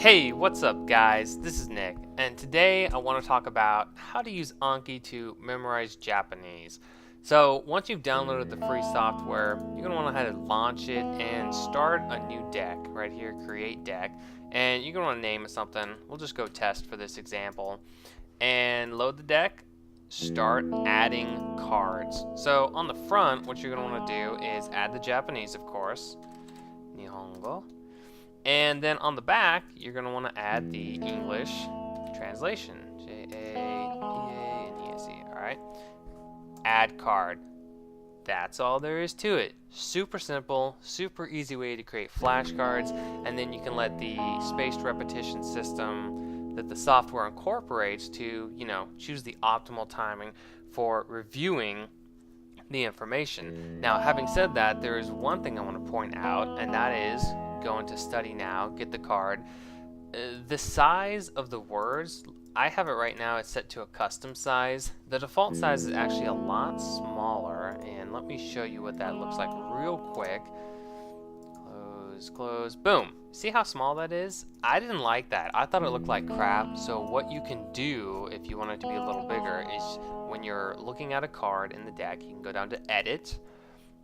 Hey, what's up guys? This is Nick, and today I want to talk about how to use Anki to memorize Japanese. So once you've downloaded the free software, you're going to want to head to launch it and start a new deck. Right here, create deck, and you're going to want to name it something. We'll just go test for this example. And load the deck, start adding cards. So on the front, what you're going to want to do is add the Japanese, of course, Nihongo. And then on the back, you're going to want to add the English translation. J-A-P-A-N-E-S-E. Alright. Add card. That's all there is to it. Super simple, super easy way to create flashcards. And then you can let the spaced repetition system that the software incorporates to, choose the optimal timing for reviewing the information. Now, having said that, there is one thing I want to point out, and that is go into study now, get the card. The size of the words, I have it right now, it's set to a custom size. The default size is actually a lot smaller, and let me show you what that looks like real quick. Close, boom. See how small that is? I didn't like that. I thought it looked like crap. So what you can do if you want it to be a little bigger is when you're looking at a card in the deck, you can go down to edit,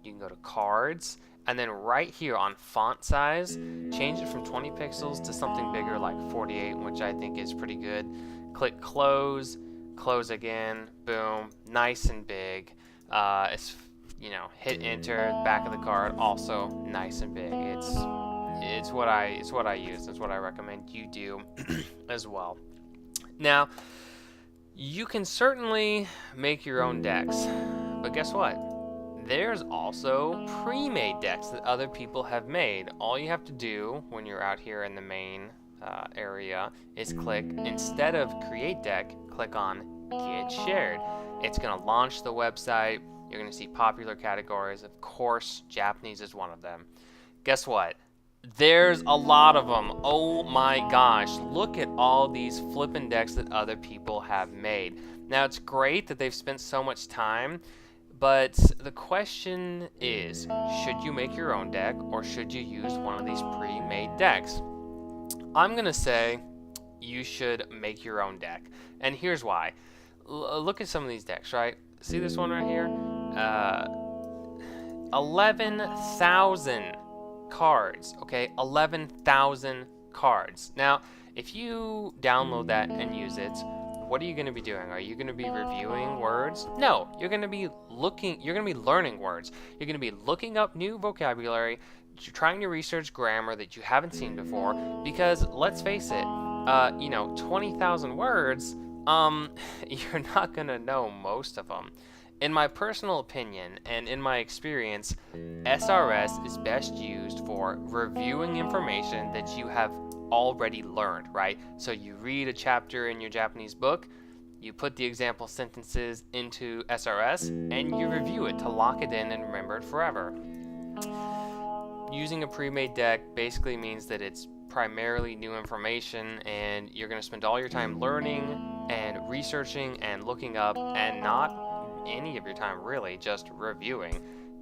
you can go to cards, and then right here on font size, change it from 20 pixels to something bigger like 48, which I think is pretty good. Click close, close again, boom, nice and big. Hit enter, back of the card, also nice and big. It's what I use. It's what I recommend you do as well. Now, you can certainly make your own decks, but guess what? There's also pre-made decks that other people have made. All you have to do when you're out here in the main area is click, instead of create deck, click on get shared. It's going to launch the website. You're going to see popular categories. Of course, Japanese is one of them. Guess what? There's a lot of them. Oh my gosh. Look at all these flippin' decks that other people have made. Now, it's great that they've spent so much time, but the question is, should you make your own deck or should you use one of these pre-made decks? I'm going to say you should make your own deck. And here's why. Look at some of these decks, right? See this one right here? 11,000 cards, okay? 11,000 cards. Now, if you download that and use it, what are you going to be doing? Are you going to be reviewing words? No, you're going to be learning words. You're going to be looking up new vocabulary, trying to research grammar that you haven't seen before, because let's face it, 20,000 words, you're not going to know most of them. In my personal opinion and in my experience, SRS is best used for reviewing information that you have already learned, right? So you read a chapter in your Japanese book, you put the example sentences into SRS, and you review it to lock it in and remember it forever. Using a pre-made deck basically means that it's primarily new information, and you're going to spend all your time learning and researching and looking up, and not any of your time really just reviewing.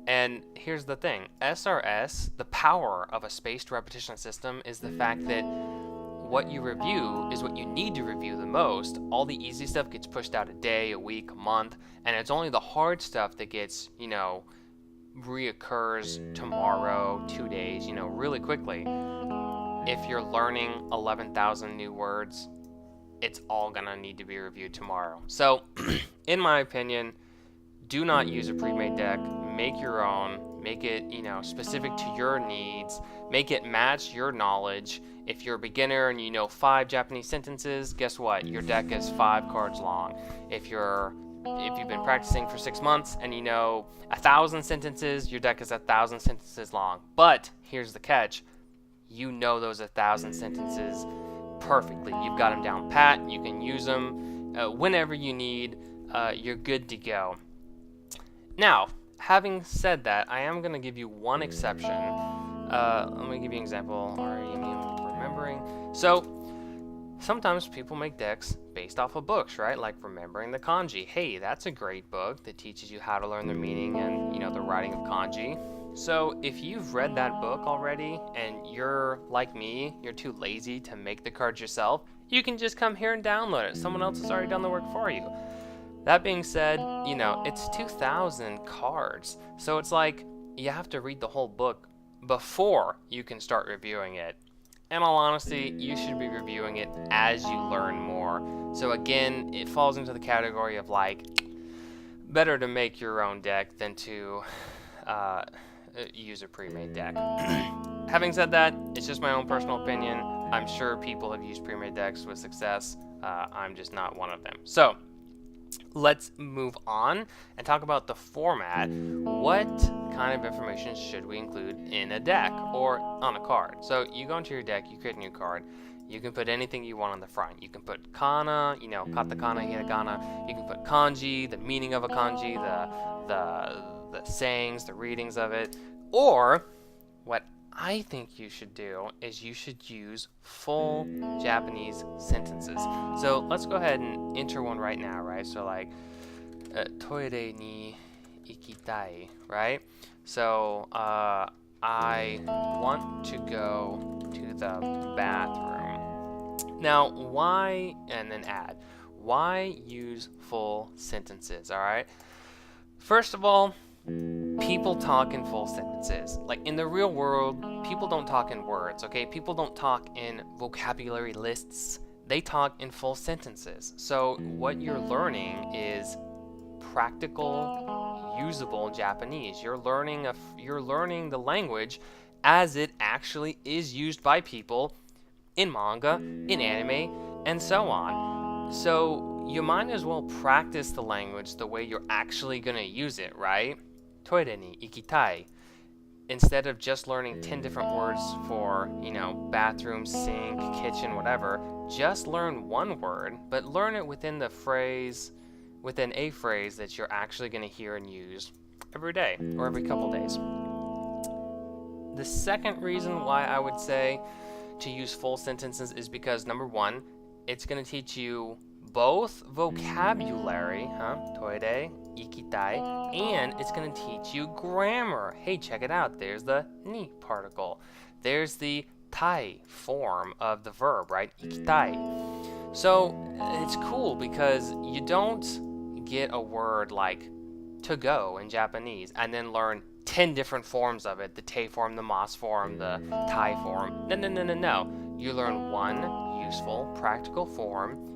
And here's the thing, SRS, the power of a spaced repetition system is the fact that what you review is what you need to review the most. All the easy stuff gets pushed out a day, a week, a month, and it's only the hard stuff that gets, reoccurs tomorrow, 2 days, really quickly. If you're learning 11,000 new words, it's all gonna need to be reviewed tomorrow. So, in my opinion, do not use a pre-made deck. Make your own. Make it, specific to your needs. Make it match your knowledge. If you're a beginner and you know 5 Japanese sentences, guess what? Your deck is 5 cards long. If you've been practicing for 6 months and you know 1,000 sentences, your deck is 1,000 sentences long. But here's the catch. You know those 1,000 sentences perfectly. You've got them down pat. You can use them whenever you need. You're good to go. Now, having said that, I am going to give you one exception. Let me give you an example. Remembering. So, sometimes people make decks based off of books, right? Like Remembering the Kanji. Hey, that's a great book that teaches you how to learn the meaning and, the writing of kanji. So if you've read that book already and you're like me, you're too lazy to make the cards yourself, you can just come here and download it. Someone else has already done the work for you. That being said, it's 2,000 cards, so it's like you have to read the whole book before you can start reviewing it. In all honesty, you should be reviewing it as you learn more. So again, it falls into the category of like, better to make your own deck than to use a pre-made deck. Having said that, it's just my own personal opinion. I'm sure people have used pre-made decks with success. I'm just not one of them. So let's move on and talk about the format. What kind of information should we include in a deck or on a card? So you go into your deck, you create a new card. You can put anything you want on the front. You can put kana, katakana, hiragana. You can put kanji, the meaning of a kanji, the sayings, the readings of it. Or what I think you should do is you should use full Japanese sentences. So let's go ahead and enter one right now, right? So like, toire ni ikitai, right? So I want to go to the bathroom. Now, why, and then add, why use full sentences, all right? First of all, people talk in full sentences. Like in the real world, people don't talk in words, okay? People don't talk in vocabulary lists. They talk in full sentences. So what you're learning is practical, usable Japanese. You're learning the language as it actually is used by people in manga, in anime, and so on. So you might as well practice the language the way you're actually going to use it, right? Toire ni ikitai. Instead of just learning 10 different words for, bathroom, sink, kitchen, whatever, just learn one word, but learn it within a phrase that you're actually going to hear and use every day or every couple days. The second reason why I would say to use full sentences is because, number one, it's going to teach you both vocabulary, toire, ikitai, and it's going to teach you grammar. Hey, check it out. There's the ni particle. There's the tai form of the verb, right? Ikitai. So it's cool because you don't get a word like to go in Japanese and then learn 10 different forms of it, the te form, the mas form, the tai form. No. You learn one useful, practical form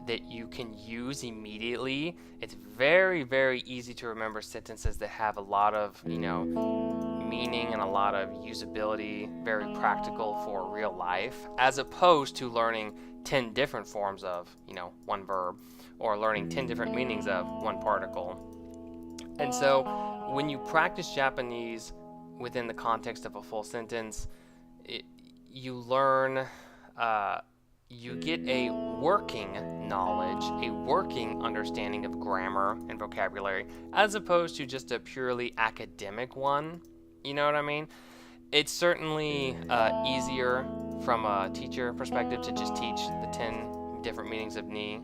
that you can use immediately. It's very, very easy to remember sentences that have a lot of, meaning and a lot of usability, very practical for real life, as opposed to learning 10 different forms of, one verb, or learning 10 different meanings of one particle. And so when you practice Japanese within the context of a full sentence, you learn, you get a working knowledge, a working understanding of grammar and vocabulary, as opposed to just a purely academic one. You know what I mean? It's certainly easier from a teacher perspective to just teach the 10 different meanings of ni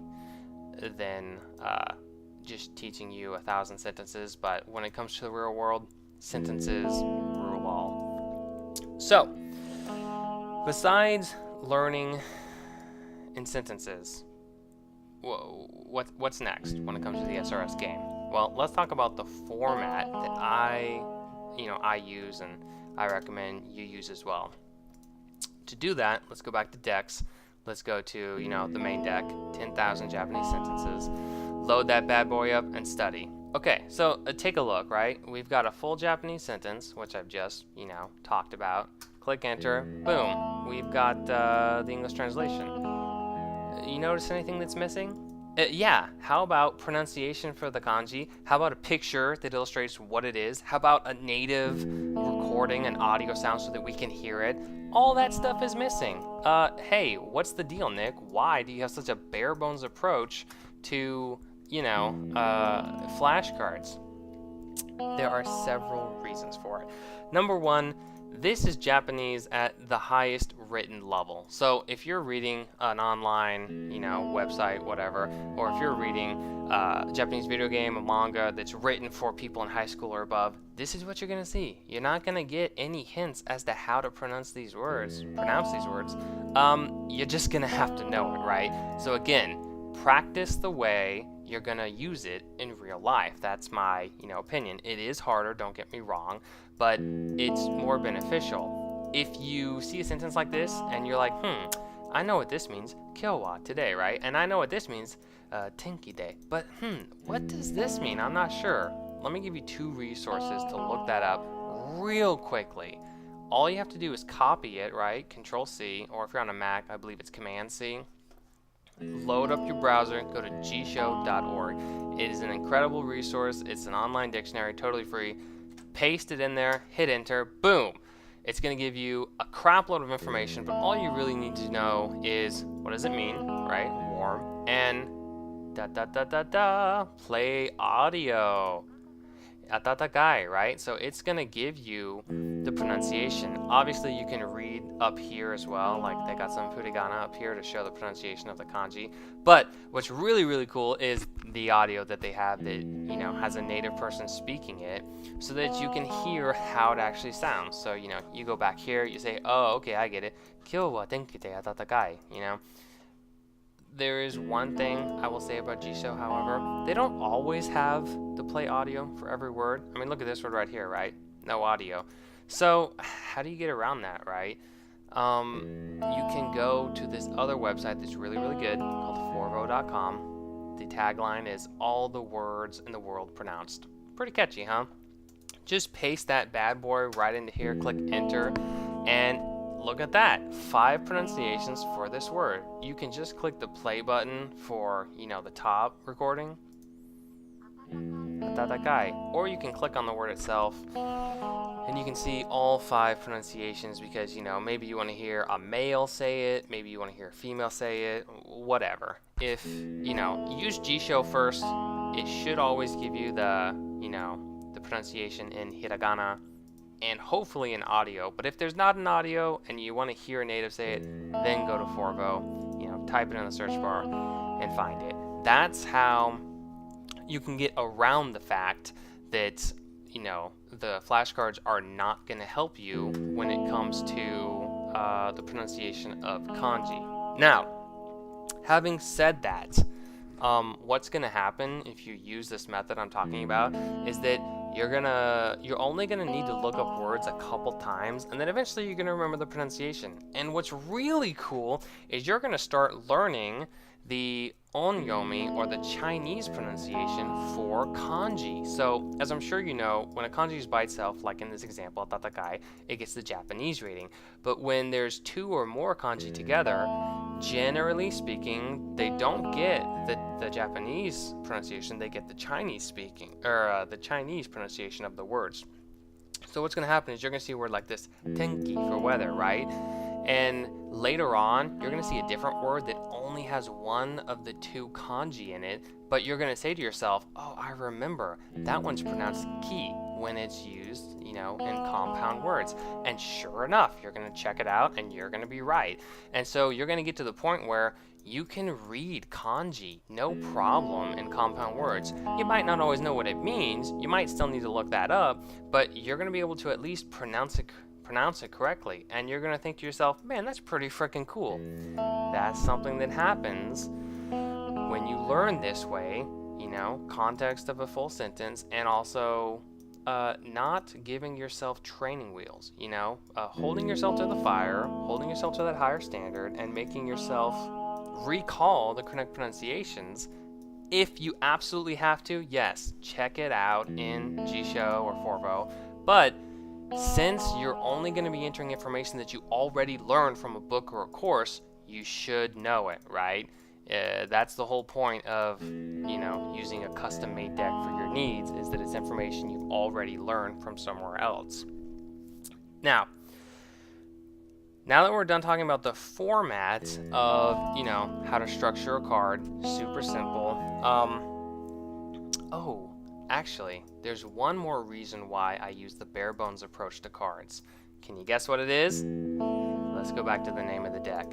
than just teaching you 1,000 sentences, but when it comes to the real world, sentences rule all. So, besides learning in sentences, what's next when it comes to the SRS game? Well, let's talk about the format that I use and I recommend you use as well. To do that, let's go back to decks. Let's go to, the main deck, 10,000 Japanese sentences. Load that bad boy up and study. Okay, so take a look, right? We've got a full Japanese sentence, which I've just, talked about. Click enter, boom. We've got the English translation. You notice anything that's missing? Yeah, how about pronunciation for the kanji? How about a picture that illustrates what it is? How about a native recording and audio sound so that we can hear it? All that stuff is missing. Hey, what's the deal, Nick? Why do you have such a bare bones approach to, flashcards? There are several reasons for it. Number one, this is Japanese at the highest written level. So if you're reading an online, website, whatever, or if you're reading a Japanese video game, a manga that's written for people in high school or above, this is what you're going to see. You're not going to get any hints as to how to pronounce these words. You're just going to have to know it, right? So again, practice the way you're going to use it in real life. That's my, opinion. It is harder, don't get me wrong, but it's more beneficial. If you see a sentence like this and you're like, I know what this means, kyo wa, today, right? And I know what this means, tenki de. But what does this mean? I'm not sure. Let me give you 2 resources to look that up real quickly. All you have to do is copy it, right? Control C, or if you're on a Mac, I believe it's Command C. Load up your browser, go to gshow.org. It is an incredible resource. It's an online dictionary, totally free. Paste it in there, hit enter, boom. It's going to give you a crap load of information, but all you really need to know is what does it mean, right? Warm, and play audio. Atatakai, right? So it's going to give you the pronunciation. Obviously, you can read up here as well. Like they got some furigana up here to show the pronunciation of the kanji. But what's really, really cool is the audio that they have that, has a native person speaking it so that you can hear how it actually sounds. So, you go back here, you say, oh, okay, I get it. Kyou wa tenki de atatakai, There is one thing I will say about Jisho, however. They don't always have the play audio for every word. I mean, look at this word right here, right? No audio. So how do you get around that, right? You can go to this other website that's really, really good called forvo.com. The tagline is all the words in the world pronounced. Pretty catchy, huh? Just paste that bad boy right into here, click enter, and look at that, 5 pronunciations for this word. You can just click the play button for, the top recording, atatakai, or you can click on the word itself, and you can see all 5 pronunciations because, maybe you want to hear a male say it, maybe you want to hear a female say it, whatever. If, use Jisho first, it should always give you the, the pronunciation in hiragana, and hopefully an audio. But if there's not an audio and you want to hear a native say it, then go to Forvo, type it in the search bar and find it. That's how you can get around the fact that, the flashcards are not going to help you when it comes to the pronunciation of kanji. Now, having said that, what's going to happen if you use this method I'm talking about is that you're only gonna need to look up words a couple times, and then eventually you're gonna remember the pronunciation. And what's really cool is you're gonna start learning the onyomi, or the Chinese pronunciation for kanji. So, as I'm sure you know, when a kanji is by itself, like in this example, tatakai, it gets the Japanese rating. But when there's 2 or more kanji together, generally speaking, they don't get the Japanese pronunciation, they get the Chinese speaking, or the Chinese pronunciation of the words. So what's going to happen is you're going to see a word like this, tenki, for weather, right? And later on, you're going to see a different word that only has one of the 2 kanji in it, but you're going to say to yourself, oh, I remember, that one's pronounced ki when it's used, in compound words. And sure enough, you're going to check it out and you're going to be right. And so you're going to get to the point where you can read kanji, no problem, in compound words. You might not always know what it means, you might still need to look that up, but you're going to be able to at least pronounce it correctly, and you're going to think to yourself, man, that's pretty freaking cool. That's something that happens when you learn this way, context of a full sentence, and also not giving yourself training wheels, holding yourself to the fire, holding yourself to that higher standard, and making yourself recall the correct pronunciations. If you absolutely have to, yes, check it out in Jisho or Forvo, but since you're only going to be entering information that you already learned from a book or a course, you should know it, right? That's the whole point of, using a custom-made deck for your needs, is that it's information you've already learned from somewhere else. Now that we're done talking about the format of, how to structure a card, super simple. Actually, there's one more reason why I use the bare bones approach to cards. Can you guess what it is? Let's go back to the name of the deck.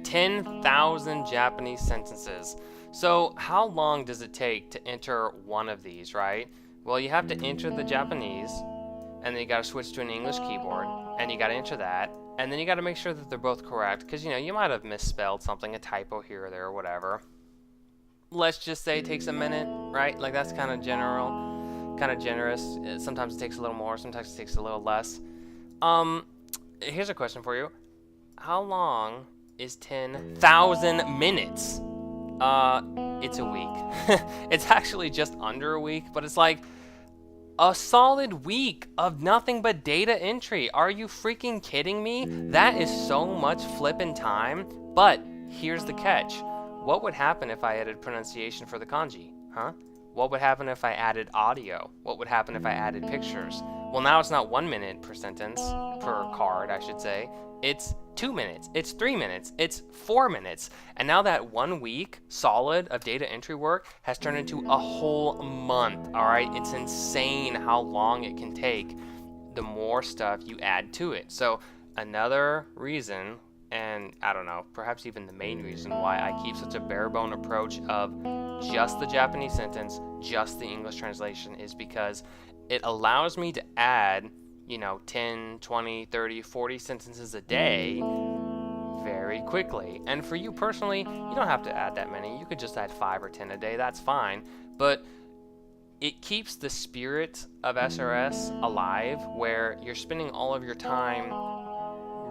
10,000 Japanese sentences. So how long does it take to enter one of these, right? Well, you have to enter the Japanese, and then you got to switch to an English keyboard, and you got to enter that, and then you got to make sure that they're both correct, because, you know, you might have misspelled something, a typo here or there or whatever. Let's just say it takes a minute, right? Like, that's kind of generous. Sometimes it takes a little more, sometimes it takes a little less. Here's a question for you. How long is 10,000 minutes? It's a week. It's actually just under a week, but it's like a solid week of nothing but data entry. Are you freaking kidding me? That is so much flippin' time. But here's the catch. What would happen if I added pronunciation for the kanji? Huh? What would happen if I added audio? What would happen if I added pictures? Well, now it's not 1 minute per sentence, per card, I should say. It's 2 minutes, it's 3 minutes, it's 4 minutes. And now that 1 week solid of data entry work has turned into a whole month, all right? It's insane how long it can take the more stuff you add to it. So another reason, and I don't know, perhaps even the main reason why I keep such a bare bone approach of just the Japanese sentence, just the English translation, is because it allows me to add, you know, 10, 20, 30, 40 sentences a day very quickly. And for you personally, you don't have to add that many. You could just add 5 or 10 a day. That's fine. But it keeps the spirit of SRS alive, where you're spending all of your time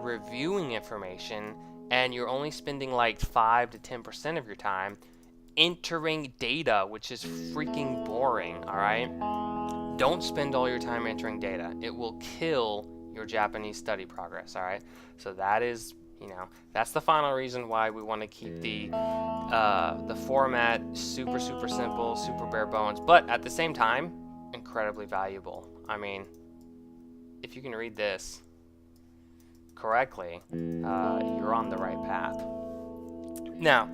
reviewing information and you're only spending like 5 to 10% of your time entering data, which is freaking boring, all right? Don't spend all your time entering data. It will kill your Japanese study progress, all right? So that is, you know, that's the final reason why we want to keep the format super simple, super bare bones, but at the same time, incredibly valuable. I mean, if you can read this correctly, you're on the right path. Now,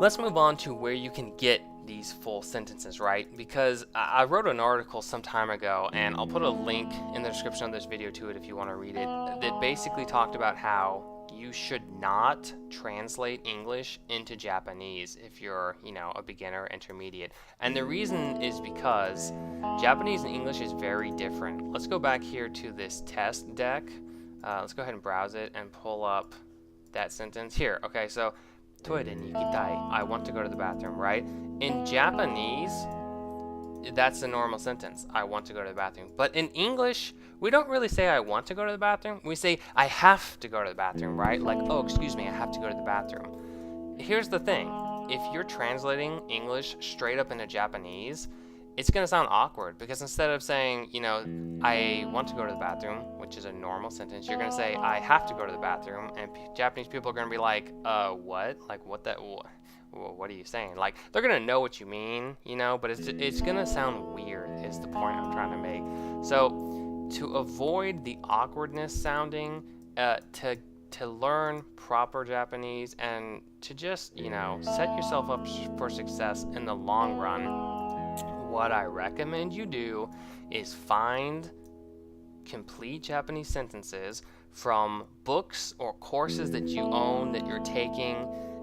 let's move on to where you can get these full sentences, right? Because I wrote an article some time ago, and I'll put a link in the description of this video to it if you want to read it, that basically talked about how you should not translate English into Japanese if you're, you know, a beginner, intermediate. And the reason is because Japanese and English is very different. Let's go back here to this test deck. Let's go ahead and browse it and pull up that sentence here. Okay, sotoire ni ikitai, I want to go to the bathroom, right? In Japanese, that's a normal sentence. I want to go to the bathroom. But in English, we don't really say I want to go to the bathroom. We say I have to go to the bathroom, right? Like, oh, excuse me, I have to go to the bathroom. Here's the thing. If you're translating English straight up into Japanese, it's going to sound awkward, because instead of saying, you know, I want to go to the bathroom, which is a normal sentence, you're going to say I have to go to the bathroom, and Japanese people are going to be like, what? Like, what are you saying? Like, they're going to know what you mean, you know, but it's going to sound weird is the point I'm trying to make. So to avoid the awkwardness sounding, to learn proper Japanese and to just, you know, set yourself up for success in the long run, what I recommend you do is find complete Japanese sentences from books or courses that you own, that you're taking,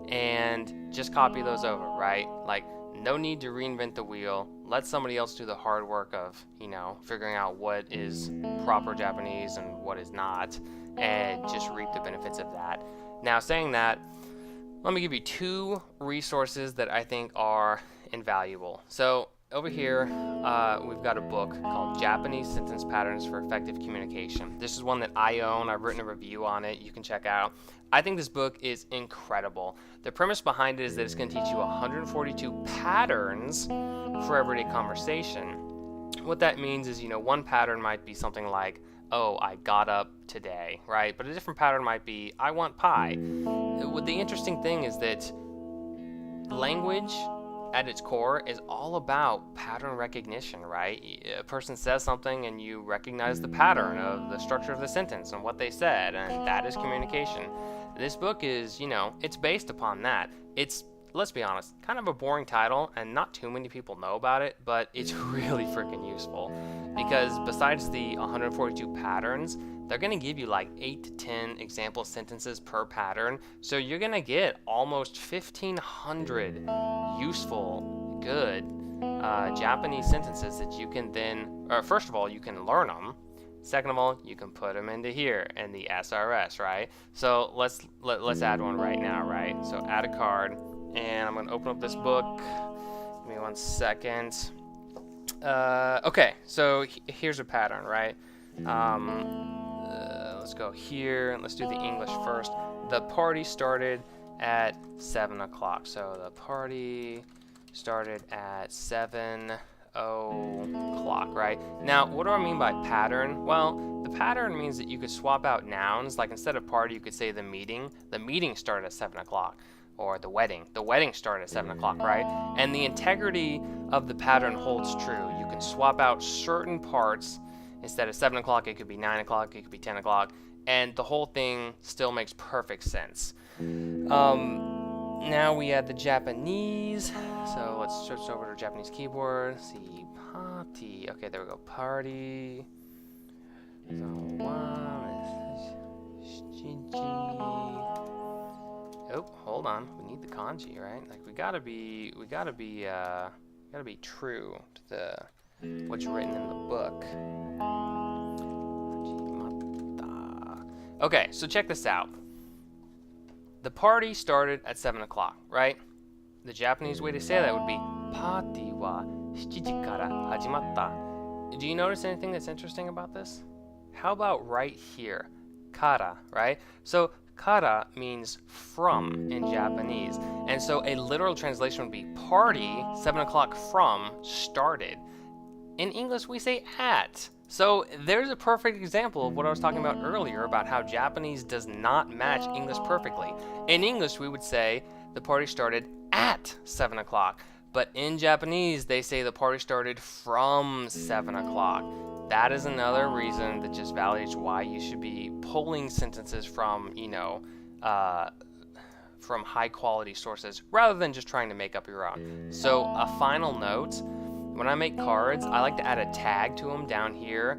and just copy those over, right? Like, no need to reinvent the wheel. Let somebody else do the hard work of, you know, figuring out what is proper Japanese and what is not, and just reap the benefits of that. Now, saying that, let me give you 2 resources that I think are invaluable. So over here, we've got a book called Japanese Sentence Patterns for Effective Communication. This is one that I own. I've written a review on it. You can check out. I think this book is incredible. The premise behind it is that it's going to teach you 142 patterns for everyday conversation. What that means is, you know, one pattern might be something like, oh, I got up today, right? But a different pattern might be, I want pie. The interesting thing is that language at its core is all about pattern recognition, right? A person says something and you recognize the pattern of the structure of the sentence and what they said, and that is communication. This book is, you know, it's based upon that. It's, let's be honest, kind of a boring title, and not too many people know about it, but it's really freaking useful, because besides the 142 patterns, they're going to give you like 8 to 10 example sentences per pattern. So you're going to get almost 1,500 useful, good Japanese sentences that you can then, first of all, you can learn them. Second of all, you can put them into here in the SRS, right? So let's add one right now, right? So add a card, and I'm going to open up this book. Give me 1 second. Okay, so here's a pattern, right? Let's go here, and let's do the English first. The party started at 7 o'clock. So the party started at 7 o'clock, right? Now, what do I mean by pattern? Well, the pattern means that you could swap out nouns. Like instead of party, you could say the meeting. The meeting started at 7 o'clock. Or the wedding. The wedding started at 7 o'clock, right? And the integrity of the pattern holds true. You can swap out certain parts. Instead of 7 o'clock, it could be 9 o'clock, it could be 10 o'clock. And the whole thing still makes perfect sense. Now we add the Japanese. So let's switch over to Japanese keyboard. See, party. Okay, there we go. Party. So, oh, hold on. We need the kanji, right? Like we gotta be true to what's written in the book. Okay, so check this out. The party started at 7 o'clock, right? The Japanese way to say that would be party wa 7時から始まった. Do you notice anything that's interesting about this? How about right here? Kara, right? So kara means from in Japanese. And so a literal translation would be party, 7 o'clock from, started. In English, we say at. So there's a perfect example of what I was talking about earlier about how Japanese does not match English perfectly. In English, we would say the party started at 7 o'clock. But in Japanese, they say the party started from 7 o'clock. That is another reason that just validates why you should be pulling sentences from, from high quality sources rather than just trying to make up your own. So a final note, when I make cards, I like to add a tag to them down here.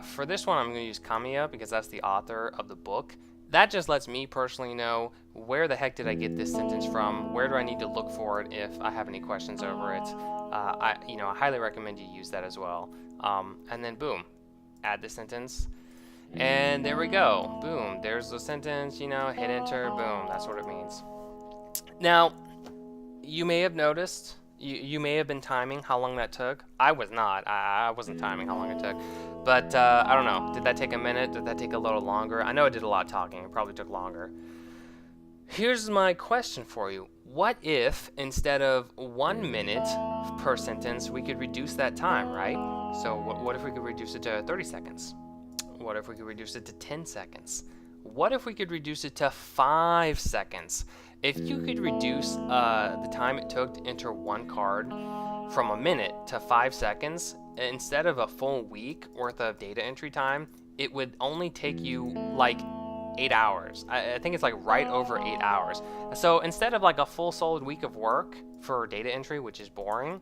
For this one, I'm going to use Kamiya because that's the author of the book. That just lets me personally know where the heck did I get this sentence from, where do I need to look for it if I have any questions over it. I highly recommend you use that as well. And then boom, add the sentence. And there we go. Boom, there's the sentence, hit enter, boom, that's what it means. Now, you may have noticed, you may have been timing how long that took. I was not. I wasn't timing how long it took. But I don't know. Did that take a minute? Did that take a little longer? I know I did a lot of talking. It probably took longer. Here's my question for you. What if instead of 1 minute per sentence, we could reduce that time, right? So what if we could reduce it to 30 seconds? What if we could reduce it to 10 seconds? What if we could reduce it to 5 seconds? If you could reduce the time it took to enter one card from a minute to 5 seconds, instead of a full week worth of data entry time, it would only take you like 8 hours. I think it's like right over 8 hours. So instead of like a full solid week of work for data entry, which is boring,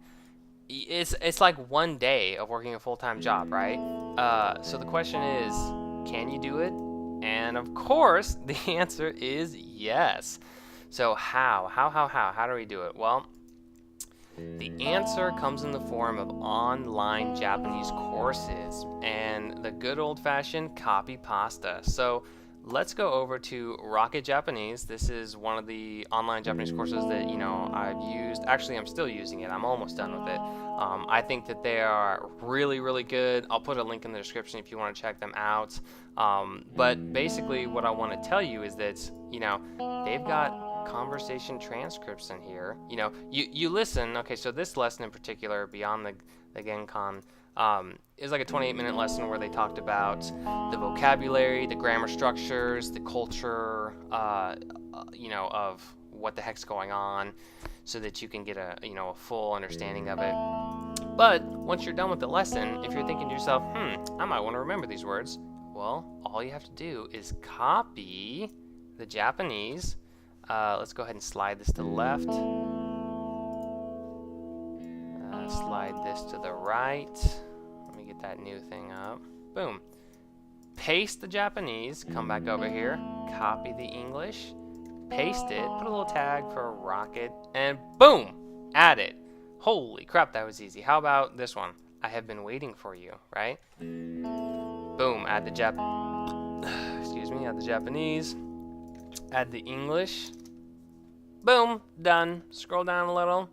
it's like 1 day of working a full-time job, right? So the question is, can you do it? And of course, the answer is yes. So how do we do it? Well, the answer comes in the form of online Japanese courses and the good old-fashioned copy pasta. So let's go over to Rocket Japanese. This is one of the online Japanese courses that, I've used. Actually, I'm still using it. I'm almost done with it. I think that they are really, really good. I'll put a link in the description if you want to check them out. But basically what I want to tell you is that, they've got conversation transcripts in here. You listen. Okay, so this lesson in particular, Beyond the Genkan, is like a 28-minute lesson where they talked about the vocabulary, the grammar structures, the culture, of what the heck's going on, so that you can get a full understanding of it. But once you're done with the lesson, if you're thinking to yourself, I might want to remember these words, well, all you have to do is copy the Japanese. Let's go ahead and slide this to the left. Slide this to the right. Let me get that new thing up. Boom. paste the Japanese, come back over here, copy the English, paste it, put a little tag for rocket, and boom, add it. Holy crap, that was easy. How about this one? I have been waiting for you, right? Boom, add the add the Japanese, add the English. Boom, done. Scroll down a little.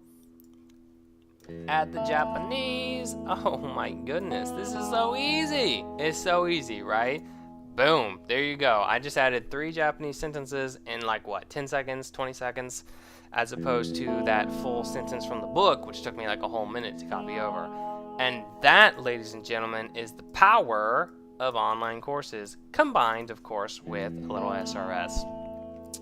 Add the Japanese. Oh my goodness, this is so easy. It's so easy, right? Boom, there you go. I just added 3 Japanese sentences in like what, 10 seconds, 20 seconds, as opposed to that full sentence from the book, which took me like a whole minute to copy over. And that, ladies and gentlemen, is the power of online courses, combined, of course, with a little SRS.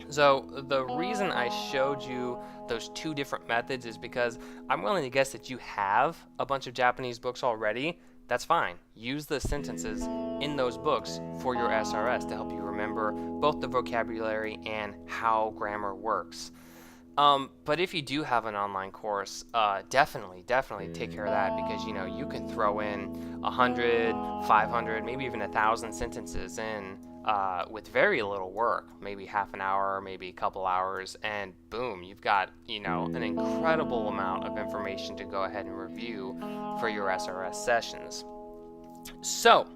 So the reason I showed you those 2 different methods is because I'm willing to guess that you have a bunch of Japanese books already. That's fine. Use the sentences in those books for your SRS to help you remember both the vocabulary and how grammar works. But if you do have an online course, definitely take care of that, because you can throw in 100, 500, maybe even 1,000 sentences in with very little work, maybe half an hour, maybe a couple hours, and boom, you've got an incredible amount of information to go ahead and review for your SRS sessions. So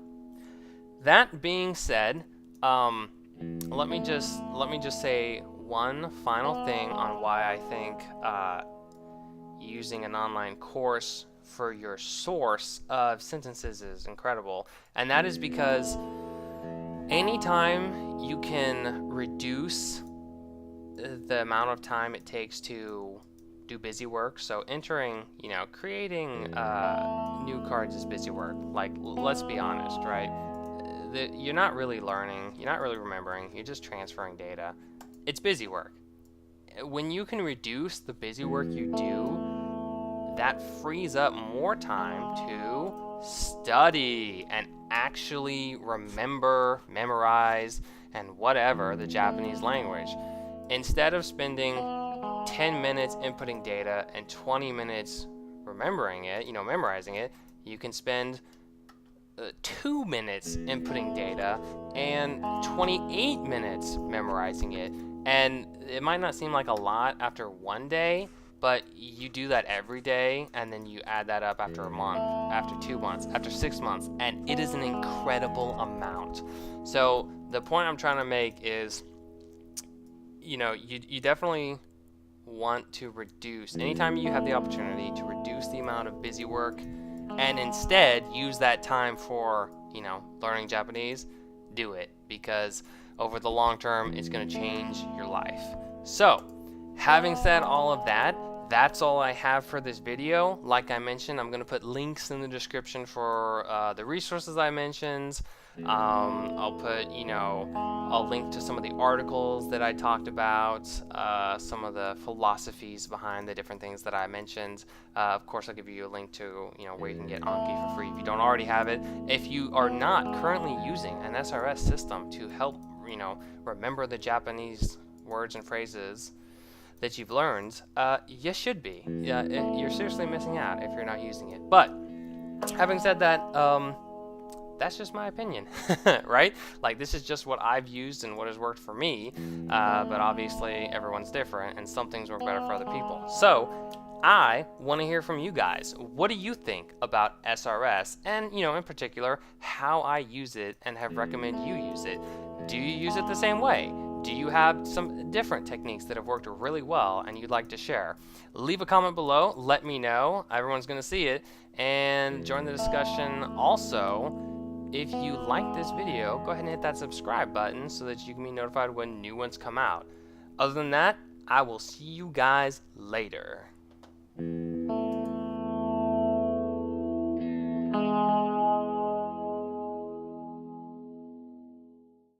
that being said, let me just say one final thing on why I think using an online course for your source of sentences is incredible, and that is because anytime you can reduce the amount of time it takes to do busy work, so creating new cards is busy work. Like, let's be honest, right? You're not really learning, you're not really remembering, you're just transferring data. It's busy work. When you can reduce the busy work you do, that frees up more time to study and actually memorize, and whatever the Japanese language. Instead of spending 10 minutes inputting data and 20 minutes remembering it, memorizing it, you can spend 2 minutes inputting data and 28 minutes memorizing it. And it might not seem like a lot after one day, but you do that every day, and then you add that up after a month, after 2 months, after 6 months, and it is an incredible amount. So the point I'm trying to make is, you definitely want to reduce, anytime you have the opportunity to reduce the amount of busy work and instead use that time for, learning Japanese, do it, because over the long term, it's going to change your life. So, having said all of that, that's all I have for this video. Like I mentioned, I'm going to put links in the description for the resources I mentioned. I'll put, I'll link to some of the articles that I talked about, some of the philosophies behind the different things that I mentioned. Of course, I'll give you a link to, where you can get Anki for free if you don't already have it. If you are not currently using an SRS system to help, remember the Japanese words and phrases that you've learned, you should be. You're seriously missing out if you're not using it. But having said that, that's just my opinion, right? Like, this is just what I've used and what has worked for me, but obviously everyone's different, and some things work better for other people. So I want to hear from you guys. What do you think about SRS, and in particular how I use it and have recommended you use it? Do you use it the same way? Do you have some different techniques that have worked really well and you'd like to share? Leave a comment below, let me know. Everyone's going to see it, and join the discussion. Also, if you like this video, go ahead and hit that subscribe button so that you can be notified when new ones come out. Other than that, I will see you guys later.